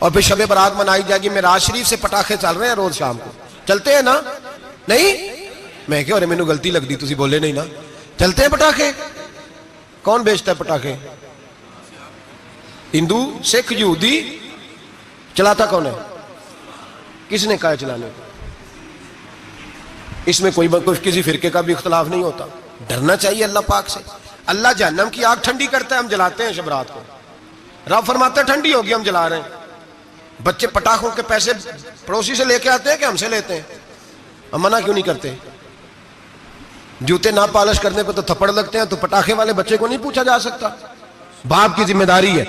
[SPEAKER 1] और फिर शब बारात मनाई जाएगी। मेराज शरीफ से पटाखे चल रहे हैं रोज शाम को, चलते हैं ना? नहीं, मैं क्यों, अरे मैनू गलती लगती, तुसी बोले नहीं ना। चलते हैं पटाखे। कौन बेचता है पटाखे? हिंदू, सिख, यहूदी। चलाता कौन है? किसने कहा चलाने को? इसमें कोई किसी फिरके का भी इख्तलाफ नहीं होता। डरना चाहिए अल्लाह पाक से। अल्लाह जहन्नम की आग ठंडी करता है, हम जलाते हैं शबरात को। रब फरमाता है ठंडी होगी, हम जला रहे हैं। बच्चे पटाखों के पैसे पड़ोसी से लेके आते हैं कि हमसे लेते हैं? हम मना क्यों नहीं करते? जूते ना पॉलिश करने पे तो थप्पड़ लगते हैं, तो पटाखे वाले बच्चे को नहीं पूछा जा सकता? बाप की जिम्मेदारी है।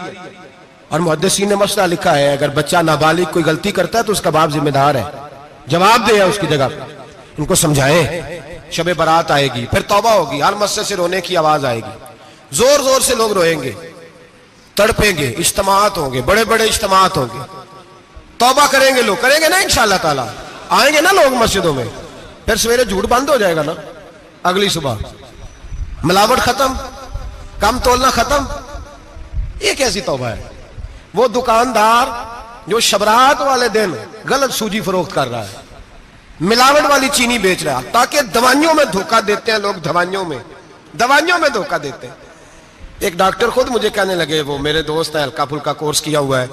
[SPEAKER 1] और मुहद्दिसीन ने मसला लिखा है, अगर बच्चा नाबालिग कोई गलती करता है तो उसका बाप जिम्मेदार है, जवाब दे उसकी जगह पर। इनको समझाएं। शब बारात आएगी, फिर तौबा होगी, हर मस्जिद से रोने की आवाज आएगी, जोर जोर से लोग रोएंगे, तड़पेंगे, इज्तिमात होंगे, बड़े बड़े इज्तिमात होंगे, तौबा करेंगे लोग, करेंगे ना इंशाअल्लाह ताला, आएंगे ना लोग मस्जिदों में। फिर सवेरे झूठ बंद हो जाएगा ना, अगली सुबह मिलावट खत्म, कम तोलना खत्म। ये कैसी तौबा है? वो दुकानदार जो शबरात वाले दिन गलत सूजी फरोख्त कर रहा है, मिलावट वाली चीनी बेच रहा है, ताकि दवाइयों में धोखा देते हैं लोग, दवाइयों में धोखा देते हैं। एक डॉक्टर खुद मुझे कहने लगे, वो मेरे दोस्त है, हल्का फुल्का कोर्स किया हुआ है,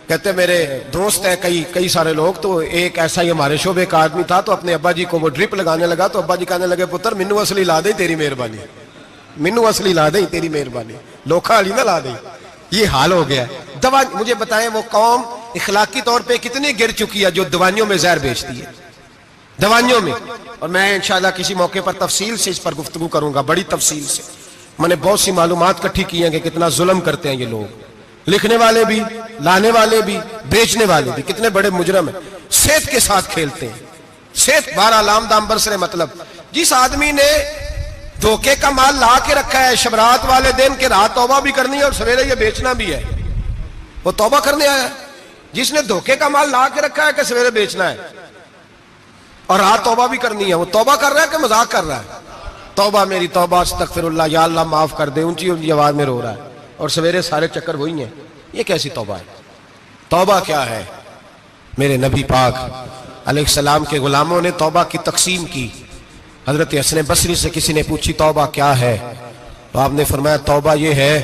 [SPEAKER 1] कहते मेरे दोस्त हैं कई सारे लोग, तो एक ऐसा ही हमारे शोबे का आदमी था, तो अपने अब्बा जी को वो ड्रिप लगाने लगा, तो अब्बा जी कहने लगे पुत्र मिन्नू असली ला दे तेरी मेहरबानी, मिन्नू असली ला दे तेरी मेहरबानी, लोखा अली ना ला दे। ये हाल हो गया। दवा, मुझे बताएं वो कौम इखलाकी तौर पे कितनी गिर चुकी है जो दवाइयों में जहर बेचती है, दवाइयों में। और मैं इंशाल्लाह किसी मौके पर तफसील से इस पर गुफ्तगू करूंगा, बड़ी तफसील से। मैंने बहुत सी मालूमात इकट्ठी की हैं कि कितना जुल्म करते हैं ये लोग, लिखने वाले भी, लाने वाले भी, बेचने वाले भी, कितने बड़े मुजरम है। सेहत के साथ खेलते हैं, सेहत बारह लाम दाम बरसरे। मतलब जिस आदमी ने धोखे का माल ला के रखा है शबरात वाले दिन के, रात तौबा भी करनी है और सवेरे ये बेचना भी है, वो तौबा करने आया। जिसने धोखे का माल ला के रखा है कि सवेरे बेचना है और रात तौबा भी करनी है, वो तौबा कर रहा है कि मजाक कर रहा है? तौबा मेरी तौबा, अस्तगफिरुल्लाह, या अल्लाह माफ कर दे, ऊंची ऊंची आवाज में रो रहा है, और सवेरे सारे चक्कर वही हैं। ये कैसी तौबा है? तौबा क्या है? मेरे नबी पाक अलैहिस्सलाम के गुलामों ने तौबा की तकसीम की। हजरत हसन बसरी से किसी ने पूछी तौबा क्या है, तो आपने फरमाया तौबा ये है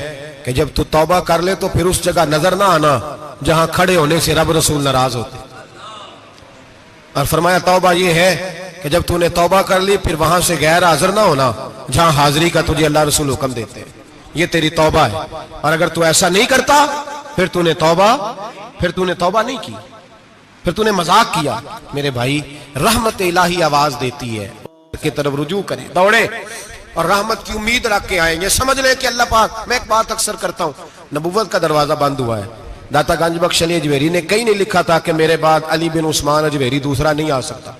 [SPEAKER 1] कि जब तू तौबा कर ले तो फिर उस जगह नजर ना आना जहां खड़े होने से रब रसूल नाराज होते। और फरमाया तौबा ये है कि जब तूने तौबा कर ली फिर वहां से गैर हाजिर ना होना जहां हाजिरी का तुझे अल्लाह रसूल हुक्म देते हैं। ये तेरी तौबा है। और अगर तू ऐसा नहीं करता फिर तूने तौबा नहीं की, फिर तूने मजाक किया। मेरे भाई, रहमत इलाही आवाज देती है की तरफ रुजू करें, दौड़े और रहमत की उम्मीद रख के आएंगे। समझ ले कि अल्लाह पाक, मैं एक बात अक्सर करता हूं, नबुव्वत का दरवाजा बंद हुआ है। दाता गंज बख्श अली अजमेरी ने कहीं नहीं लिखा था कि मेरे बाद अली बिन उस्मान अजमेरी दूसरा नहीं आ सकता।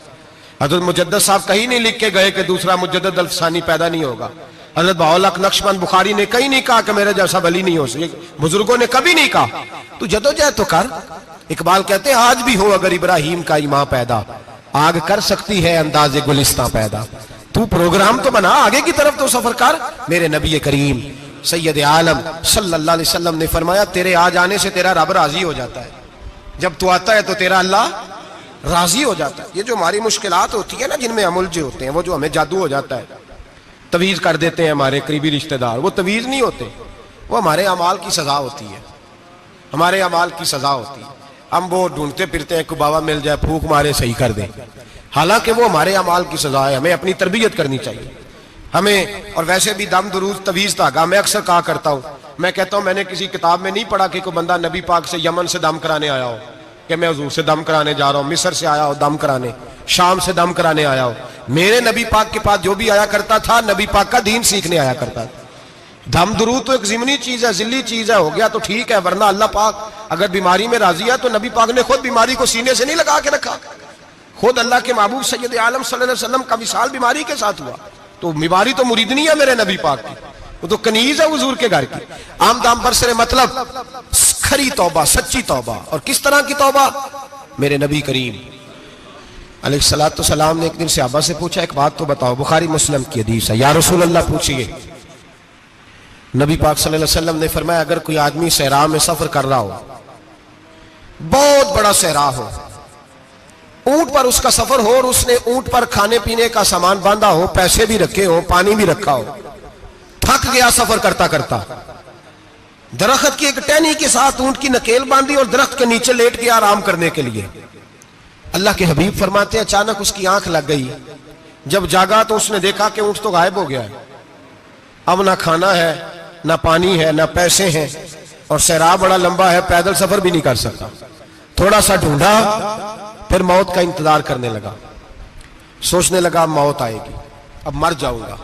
[SPEAKER 1] हजरत मुजद्दद साहब कहीं नहीं लिख के गए कि दूसरा मुजद्दद अल्फसानी पैदा नहीं होगा। हजरत बाउल हक नक्शबंद बुखारी ने कहीं नहीं कहा कि मेरे जैसा वली नहीं हो सके। बुजुर्गों ने कभी नहीं कहा। तू जदोजहद तो कर। इकबाल कहते हैं आज भी हो अगर इब्राहिम का ईमान पैदा, आग कर सकती है अंदाजे गुलिस्तां पैदा। तू प्रोग्राम तो बना, आगे की तरफ तो सफर कर। मेरे नबी करीम सैयद आलम सल्लल्लाहु अलैहि वसल्लम ने फरमाया तेरे आ जाने से तेरा रब राजी हो जाता है। जब तू आता है तो तेरा अल्लाह राजी हो जाता है। ये जो हमारी मुश्किलात होती है ना, जिनमें हम उलझे होते हैं, वो जो हमें जादू हो जाता है, तवीज कर देते हैं हमारे करीबी रिश्तेदार, वो तवीज नहीं होते, वो हमारे अमाल की सजा होती है, हमारे अमाल की सजा होती है। हम वो ढूंढते फिरते हैं कि बाबा मिल जाए फूक मारे सही कर दे, हालांकि वो हमारे अमाल की सजा है। हमें अपनी तरबियत करनी चाहिए हमें। और वैसे भी दम दुरूद तवीज धागा, मैं अक्सर कहा करता हूँ, मैं कहता हूँ मैंने किसी किताब में नहीं पढ़ा कि कोई बंदा नबी पाक से यमन से दम कराने आया हो कि मैं हुजूर से दम कराने जा रहा हूँ, मिस्र से आया हो दम कराने, शाम से दम कराने आया हो। मेरे नबी पाक के पास जो भी आया करता था नबी पाक का दीन सीखने आया करता था। दम दुरूद तो एक ज़िमनी चीज है, जिल्ली चीज है, हो गया तो ठीक है, वरना अल्लाह पाक अगर बीमारी में राजी है तो नबी पाक ने खुद बीमारी को सीने से नहीं लगा के रखा। खुद अल्लाह के महबूब सैयद आलम सल्लल्लाहु अलैहि वसल्लम का विसाल बीमारी के साथ हुआ, तो बीमारी तो मुरीदनी है मेरे नबी पाक की, वो तो कनीज है हुजूर के घर की। आम दाम बरसरे मतलब खरी तौबा, सच्ची तौबा। और किस तरह की तौबा? मेरे नबी करीम अलैहिस्सलातु सलाम ने एक दिन सहाबा से पूछा एक बात तो बताओ, बुखारी मुस्लिम की हदीस है, या रसूल अल्लाह पूछिए। नबी पाक सल्लल्लाहु अलैहि वसल्लम ने फरमाया अगर कोई आदमी सहरा में सफर कर रहा हो, बहुत बड़ा सहरा हो, ऊंट पर उसका सफर हो और उसने ऊंट पर खाने पीने का सामान बांधा हो, पैसे भी रखे हो, पानी भी रखा हो, थक गया सफर करता करता, दरख्त की एक टहनी के साथ ऊंट की नकेल बांधी और दरख्त के नीचे लेट गया आराम करने के लिए। अल्लाह के हबीब फरमाते हैं अचानक उसकी आंख लग गई। जब जागा तो उसने देखा कि ऊंट तो गायब हो गया है, अब ना खाना है, ना पानी है, ना पैसे हैं, और सहरा बड़ा लंबा है, पैदल सफर भी नहीं कर सकता। थोड़ा सा ढूंढा, फिर मौत का इंतजार करने लगा, सोचने लगा मौत आएगी, अब मर जाऊंगा।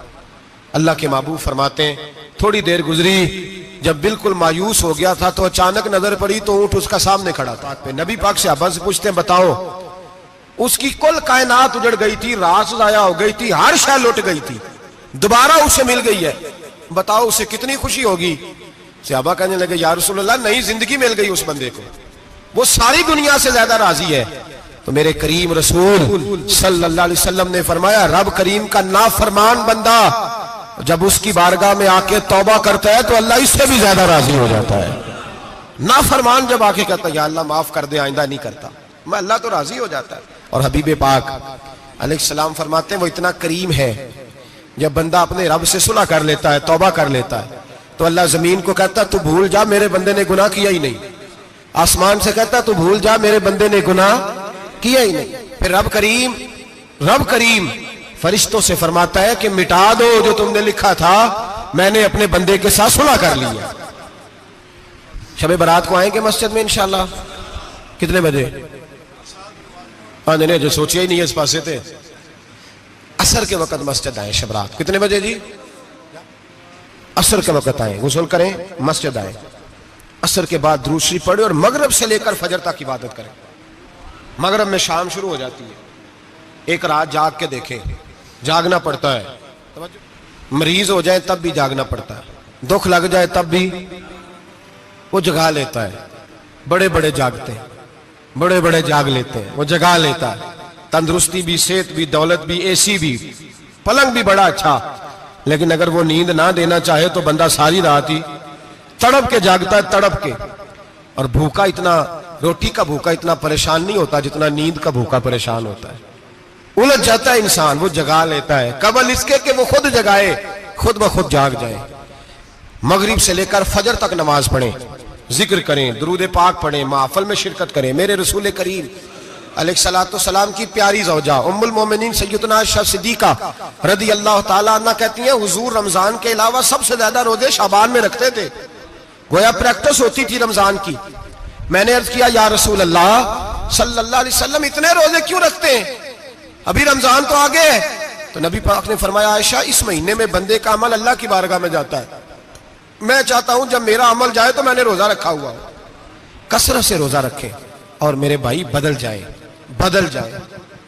[SPEAKER 1] अल्लाह के महबूब फरमाते हैं थोड़ी देर गुजरी, जब बिल्कुल मायूस हो गया था तो अचानक नजर पड़ी तो ऊंट उसका सामने खड़ा था। नबी पाक से अब्बा से पूछते हैं बताओ, उसकी कुल कायनात उजड़ गई थी, रास जाया हो गई थी, हर शय लुट गई थी, दोबारा उसे मिल गई है, बताओ उसे कितनी खुशी होगी। सहाबा कहने लगे या रसूलल्लाह नई जिंदगी मिल गई उस बंदे को, वो सारी दुनिया से ज्यादा राजी है। तो मेरे करीम रसूल सल्लल्लाहु अलैहि वसल्लम ने फरमाया रब करीम का नाफरमान बंदा जब उसकी बारगाह में आके तौबा करता है तो अल्लाह इससे भी ज्यादा राजी हो जाता है। नाफरमान जब आके कहता है या अल्लाह माफ कर दे, आइंदा नहीं करता, मैं अल्लाह तो राजी हो जाता है। और हबीब पाक अलैहिस्सलाम फरमाते हैं वो इतना करीम है, जब बंदा अपने रब से सुलह कर लेता है, तौबा कर लेता है, तो अल्लाह जमीन को कहता है तू भूल जा, मेरे बंदे ने गुनाह किया ही नहीं। आसमान से कहता है तू भूल जा, मेरे बंदे ने गुनाह किया ही नहीं। फिर रब करीम फरिश्तों से फरमाता है कि मिटा दो जो तुमने लिखा था, मैंने अपने बंदे के साथ सुलह कर लिया। शबे बारात को आएंगे मस्जिद में इंशाल्लाह। कितने बजे? हाँ नहीं, जो सोचिए ही नहीं है इस पासे थे। असर के वक्त मस्जिद आए शब रात। कितने बजे जी? असर के वक्त आए, गुस्ल करें, मस्जिद आए, असर के बाद दुरूद शरीफ पढ़े और मगरिब से लेकर फजर तक इबादत करें। मगरिब में शाम शुरू हो जाती है। एक रात जाग के देखें, जागना पड़ता है। मरीज हो जाए तब भी जागना पड़ता है, दुख लग जाए तब भी वो जगा लेता है। बड़े बड़े जागते हैं, बड़े बड़े जाग लेते हैं, वो जगा लेता है। तंदुरुस्ती भी, सेहत भी, दौलत भी, एसी भी, पलंग भी बड़ा अच्छा, लेकिन अगर वो नींद ना देना चाहे तो बंदा सारी रात ही तड़प के जागता है, तड़प के। और भूखा इतना, रोटी का भूखा इतना परेशान नहीं होता जितना नींद का भूखा परेशान होता है। उलझ जाता है इंसान, वो जगा लेता है कबल इसके कि वो खुद जगाए, खुद ब खुद जाग जाए। मगरिब से लेकर फजर तक नमाज पढ़ें, जिक्र करें, दुरूद पाक पढ़ें, महफिल में शिरकत करें। मेरे रसूल करीम अलैहिस्सलाम की प्यारी ज़ौजा उम्मुल मोमिनीन सैयदना आयशा सिद्दीका रदी अल्लाह ताला अन्हा कहती हैं हुजूर रमजान के अलावा सबसे ज्यादा रोजे शाबान में रखते थे, गोया प्रैक्टिस होती थी रमजान की। मैंने अर्ज किया या रसूल अल्लाह सल्लल्लाहु अलैहि वसल्लम इतने रोजे क्यों रखते हैं, अभी रमजान तो आगे है। तो नबी पाक ने फरमाया आयशा इस महीने में बंदे का अमल अल्लाह की बारगाह में जाता है, मैं चाहता हूं जब मेरा अमल जाए तो मैंने रोजा रखा हुआ हो। कसरत से रोजा रखें और मेरे भाई बदल जाए।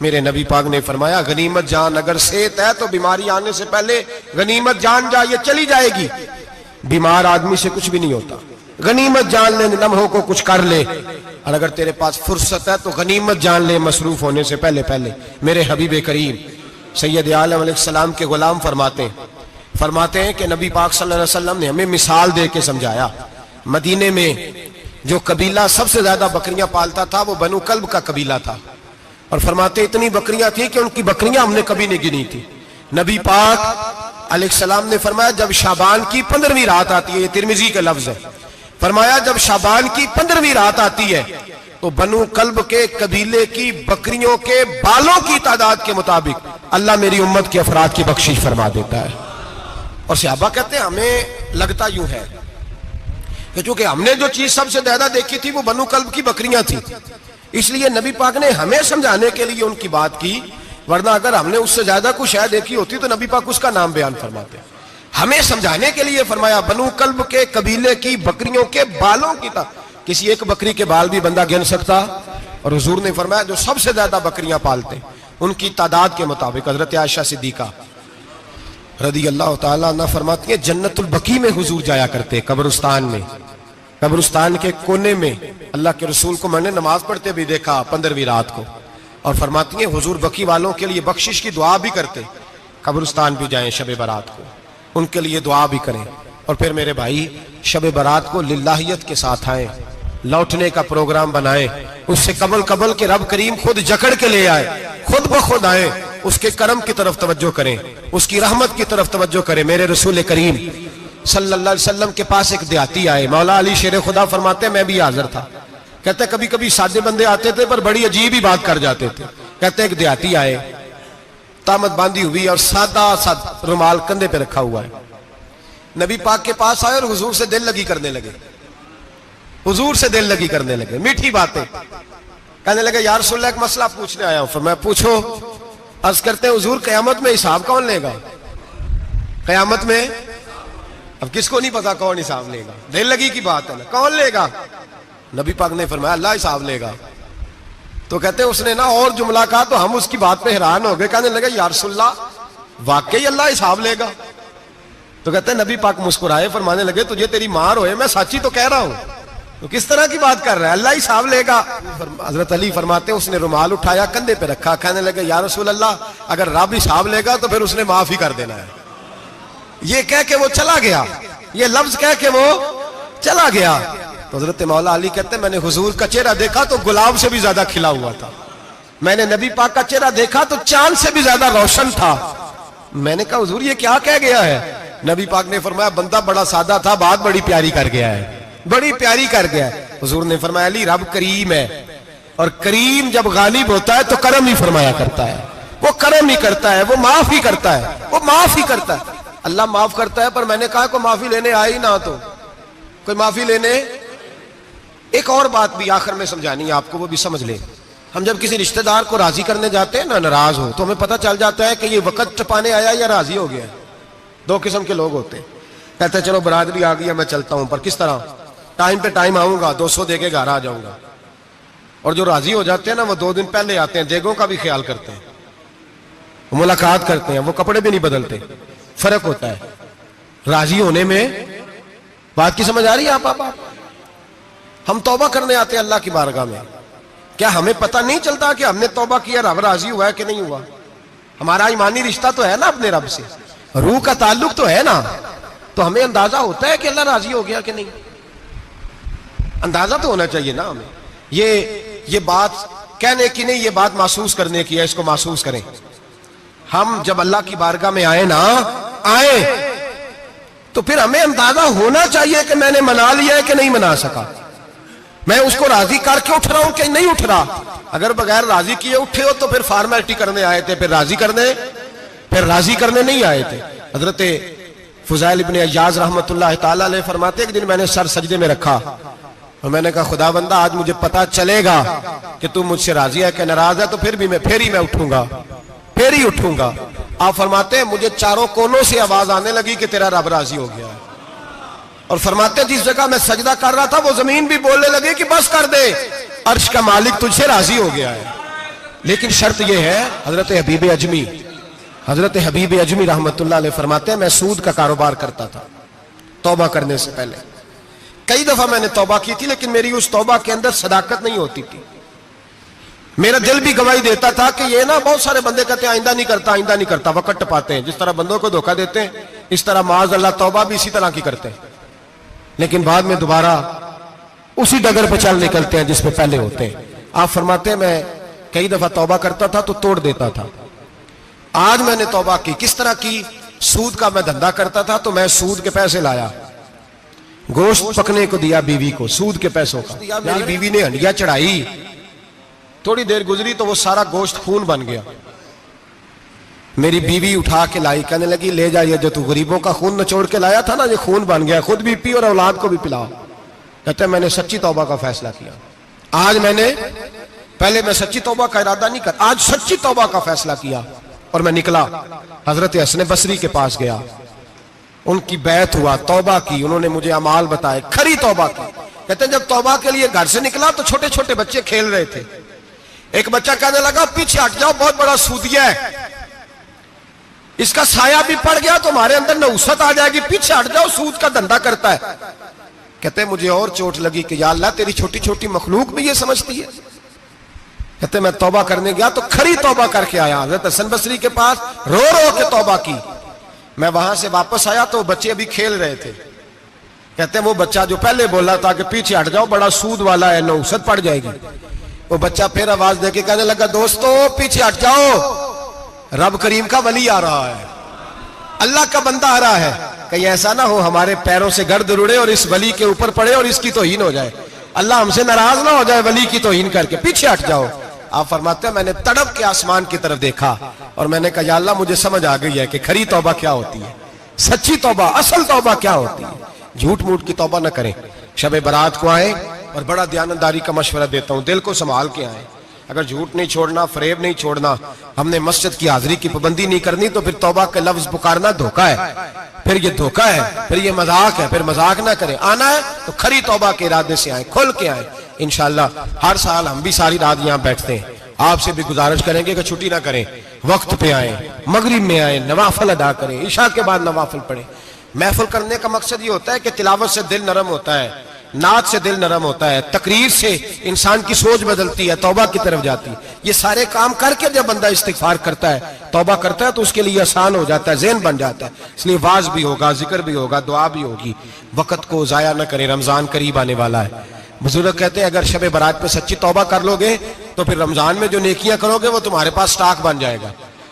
[SPEAKER 1] मेरे नबी पाक ने फरमाया गनीमत जान, अगर सेहत है तो बीमारी आने से पहले गनीमत जान जा, ये चली जाएगी। बीमार आदमी से कुछ भी नहीं होता, गनीमत जान ले, लम्हों को कुछ कर ले। और अगर तेरे पास फुर्सत है तो गनीमत जान ले मसरूफ होने से पहले पहले। मेरे हबीब करीम सैयद आलम अलैहिस्सलाम के गुलाम फरमाते हैं कि नबी पाक सल्लल्लाहु अलैहि वसल्लम ने हमें मिसाल दे के समझाया। मदीने में जो कबीला सबसे ज्यादा बकरियां पालता था वो बनु कल्ब का कबीला था। और फरमाते इतनी बकरियां थी कि उनकी बकरियां हमने कभी नहीं गिनी थी। नबी पाक अलैहिस्सलाम ने फरमाया जब शाबान की 15वीं रात आती है, ये तिरमिजी का लफ्ज है, फरमाया जब शाबान की 15वीं रात आती है तो बनु कल्ब के कबीले की बकरियों के बालों की तादाद के मुताबिक अल्लाह मेरी उम्मत के अफराद की बख्शिश फरमा देता है। और सहाबा कहते हैं हमें लगता यूं है कि चूंकि हमने जो चीज सबसे ज्यादा देखी थी वो बनु कल्ब की बकरियां थी, इसलिए नबी पाक ने हमें समझाने के लिए उनकी बात की, वरना अगर हमने उससे ज्यादा कुछ शायद देखी होती तो नबी पाक उसका नाम बयान फरमाते। हमें समझाने के लिए फरमाया बनु कल्ब के कबीले की बकरियों के बालों की किसी एक बकरी के बाल भी बंदा गिन सकता। और हुजूर ने फरमाया जो सबसे ज्यादा बकरियां पालते उनकी तादाद के मुताबिक हजरत आयशा सिद्दीका रदी अल्लाह ताला अन्हा फरमाती है जन्नतुल बकी में हुजूर जाया करते, कब्रिस्तान में, कब्रिस्तान के कोने में। अल्लाह के रसूल को मैंने नमाज पढ़ते भी देखा 15वीं रात को। और फरमाती है हुजूर बकी वालों के लिए बख्शिश की दुआ भी करते, कब्रिस्तान भी जाएं शब बारात को, उनके लिए दुआ भी करें। और फिर मेरे भाई शब बारात को लिल्लाहियत के साथ आए, लौटने का प्रोग्राम बनाए, उससे कबल के रब करीम खुद जकड़ के ले आए, खुद ब खुद आए, उसके करम की तरफ तवज्जो करें, उसकी रहमत की तरफ तवज्जो करें। मेरे रसूल करीम सल्लल्लाहु अलैहि वसल्लम के पास एक देहाती आए, मौला अली शेर खुदा फरमाते मैं भी हाजिर था। कहते कभी कभी सादे बंदे आते थे पर बड़ी अजीब ही बात कर जाते थे। कहते एक देहाती आए, तामत बांधी हुई और सादा सा रुमाल कंधे पे रखा हुआ है। नबी पाक के पास आए और हुजूर से दिल लगी करने लगे, हुजूर से दिल लगी करने लगे, मीठी बातें कहने लगे। यार रसूलल्लाह एक मसला पूछने आया हूं। फिर मैं पूछो। अर्ज करते हैं हुजूर कयामत में हिसाब कौन लेगा? कयामत में अब किसको नहीं पता कौन हिसाब लेगा, दिल लगी की बात है ना, कौन लेगा? नबी पाक ने फरमाया अल्लाह हिसाब लेगा। तो कहते उसने ना और जुमला कहा तो हम उसकी बात पे हैरान हो गए। कहने लगे या रसूलल्लाह वाकई अल्लाह हिसाब लेगा? तो कहते नबी पाक मुस्कुराए, फरमाने लगे तुझे तेरी मार होए, मैं सच्ची तो कह रहा हूं, तो किस तरह की बात कर रहा है, अल्लाह हिसाब लेगा। हजरत अली फरमाते उसने रुमाल उठाया कंधे पे रखा, कहने लगे या रसूल अल्लाह अगर रब हिसाब लेगा तो फिर उसने माफ ही कर देना है, ये कह के वो चला गया, ये लफ्ज कह के वो चला गया। तो हजरत मौला अली कहते मैंने हुजूर का चेहरा देखा तो गुलाब से भी ज्यादा खिला हुआ था, मैंने नबी पाक का चेहरा देखा तो चांद से भी ज्यादा रोशन था। मैंने कहा हुजूर ये क्या कह गया है? नबी पाक ने फरमाया बंदा बड़ा सादा था, बात बड़ी प्यारी कर गया है, बड़ी प्यारी कर गया है। हुजूर ने फरमाया अली रब करीम है, और करीम जब गालिब होता है तो करम ही फरमाया करता है, वो करम ही करता है, वो माफ ही करता है, वो माफ ही करता है। अल्लाह माफ करता है, पर मैंने कहा कोई माफी लेने आए ही ना, तो कोई माफी लेने। एक और बात भी आखिर में समझानी है आपको, वो भी समझ ले। हम जब किसी रिश्तेदार को राजी करने जाते हैं ना, नाराज हो, तो हमें पता चल जाता है कि ये वक्त टपाने आया या राजी हो गया। दो किस्म के लोग होते हैं, कहते हैं चलो बरादरी आ गई, मैं चलता हूं, पर किस तरह? टाइम पे टाइम आऊंगा, 200 दे के घर आ जाऊंगा। और जो राजी हो जाते हैं ना, वो 2 दिन पहले आते हैं, देगों का भी ख्याल करते हैं, मुलाकात करते हैं, वो कपड़े भी नहीं बदलते। फर्क होता है राजी होने में। बात की समझ आ रही है आप? हम तौबा करने आते हैं अल्लाह की बारगाह में, क्या हमें पता नहीं चलता कि हमने तौबा किया, रब राजी हुआ है कि नहीं हुआ? हमारा ईमानी रिश्ता तो है ना अपने रब से, रूह का ताल्लुक तो है ना, तो हमें अंदाजा होता है कि अल्लाह राजी हो गया कि नहीं। अंदाजा तो होना चाहिए ना हमें। ये बात कहने की नहीं, ये बात महसूस करने की है, इसको महसूस करें। हम जब अल्लाह की बारगाह में आए तो फिर हमें अंदाजा होना चाहिए कि मैंने मना लिया है कि नहीं मना सका, मैं उसको राजी करके उठ रहा हूं कि नहीं उठ रहा। अगर बगैर राजी किए उठे हो तो फिर फॉर्मेलिटी करने आए थे, फिर राजी करने नहीं आए थे। हजरत फुज़ैल इब्न अय्याज़ रहमतुल्लाह ताला अलैह फरमाते एक दिन मैंने सर सजदे में रखा और मैंने कहा खुदा बंदा आज मुझे पता चलेगा कि तू मुझसे राजी है कि नाराज है, तो फिर ही मैं उठूंगा, फिर ही उठूंगा। आप फरमाते हैं मुझे चारों कोनों से आवाज आने लगी कि तेरा रब राजी हो गया है। और फरमाते जिस जगह मैं सजदा कर रहा था वो जमीन भी बोलने लगी कि बस कर दे, अर्श का मालिक तुझसे राजी हो गया है। लेकिन शर्त यह है, हजरत हबीब अजमी रहमतुल्लाह अलैह फरमाते हैं मैं सूद का कारोबार करता था तौबा करने से पहले। कई दफा मैंने तौबा की थी, लेकिन मेरी उस तौबा के अंदर सदाकत नहीं होती थी। मेरा दिल भी गवाही देता था कि ये ना बहुत सारे बंदे कहते हैं आइंदा नहीं करता, वक़्त टपाते हैं। जिस तरह बंदों को धोखा देते हैं इस तरह माज़ अल्लाह तौबा भी इसी तरह की करते हैं, लेकिन बाद में दोबारा उसी डगर पर चल निकलते हैं जिस पे पहले होते हैं। आप फरमाते हैं मैं कई दफा तौबा करता था तो तोड़ देता था। आज मैंने तौबा की, किस तरह की? सूद का मैं धंधा करता था तो मैं सूद के पैसे लाया, गोश्त पकने को दिया बीवी को, सूद के पैसों का। मेरी बीवी ने हंडिया चढ़ाई, थोड़ी देर गुजरी तो वो सारा गोश्त खून बन गया। मेरी बीवी उठा के लाई, कहने लगी ले जाइए जो तू गरीबों का खून निचोड़ के लाया था ना, ये खून बन गया, खुद भी पी और औलाद को भी पिलाओ। कहते मैंने सच्ची तौबा का फैसला किया। आज पहले मैं सच्ची तौबा का इरादा नहीं कर, आज सच्ची तौबा का फैसला किया और मैं निकला हजरत हसन बसरी के पास गया, उनकी बैत हुआ, तौबा की, उन्होंने मुझे अमाल बताए, खरी तौबा की। कहते जब तौबा के लिए घर से निकला तो छोटे छोटे बच्चे खेल रहे थे। एक बच्चा कहने लगा पीछे हट जाओ, बहुत बड़ा सूदिया है, इसका साया भी पड़ गया तो हमारे अंदर नहुसत आ जाएगी, पीछे हट जाओ, सूद का धंधा करता है। कहते मुझे और चोट लगी कि या अल्लाह तेरी छोटी छोटी मखलूक भी ये समझती है। कहते मैं तौबा करने गया तो खरी तौबा करके आया हज़रत हसन बसरी के पास, रो रो के तौबा की। मैं वहां से वापस आया तो बच्चे अभी खेल रहे थे। कहते वो बच्चा जो पहले बोला था कि पीछे हट जाओ बड़ा सूद वाला है, नहुसत पड़ जाएगी, वो बच्चा फिर आवाज देके कहने लगा दोस्तों पीछे हट जाओ, रब करीम का वली आ रहा है, अल्लाह का बंदा आ रहा है, कहीं ऐसा ना हो हमारे पैरों से गर्द उड़े और इस वली के ऊपर पड़े और इसकी तौहीन हो जाए, अल्लाह हमसे नाराज ना हो जाए वली की तौहीन करके, पीछे हट जाओ। आप फरमाते हैं मैंने तड़प के आसमान की तरफ देखा और मैंने कहा या अल्लाह मुझे समझ आ गई है कि खरी तौबा क्या होती है, सच्ची तौबा, असल तौबा क्या होती है। झूठ मूठ की तौबा न करें। शब बारात को आए और बड़ा दयानतदारी का मशवरा देता हूं, दिल को संभाल के आए। अगर झूठ नहीं छोड़ना, फरेब नहीं छोड़ना, हमने मस्जिद की हाजिरी की पाबंदी नहीं करनी तो फिर तौबा के लफ्ज पुकारना धोखा है, फिर ये धोखा है, फिर ये मजाक है, फिर मजाक ना करें। आना है तो खरी तौबा के इरादे से आए, खुल के आए। इंशाअल्लाह हर साल हम भी सारी रात यहाँ बैठते हैं, आपसे भी गुजारिश करेंगे कि छुट्टी ना करें, वक्त पे आए, मगरिब में आए, नवाफिल अदा करें, इशा के बाद नवाफिल पढ़ें। महफिल करने का मकसद ये होता है कि तिलावत से दिल नरम होता है, नात से दिल नरम होता है, तकरीर से इंसान की सोच बदलती है, तौबा की तरफ जाती है। ये सारे काम करके जब बंदा इस्तिगफार करता है, तौबा करता है, तो उसके लिए आसान हो जाता है, ज़हन बन जाता है। इसलिए वाज भी होगा, जिक्र भी होगा, दुआ भी होगी। वक्त को जाया न करें, रमजान करीब आने वाला है। बुजुर्ग कहते हैं अगर शब बारात पे सच्ची तौबा कर लोगे तो फिर रमजान में जो नेकियां करोगे वो तुम्हारे पास स्टॉक बन जाएगा,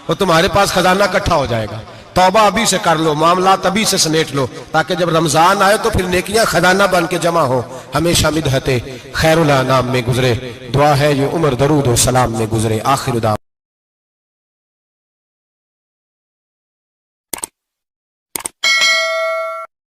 [SPEAKER 1] वो तुम्हारे पास खजाना इकट्ठा हो जाएगा। तौबा अभी से कर लो, मामलात अभी से समेट लो, ताकि जब रमजान आए तो फिर नेकियां खजाना बन के जमा हो। हमेशा मिदहते खैरुल अनाम में गुजरे, दुआ है ये उम्र दरूद और सलाम में गुजरे। आखिर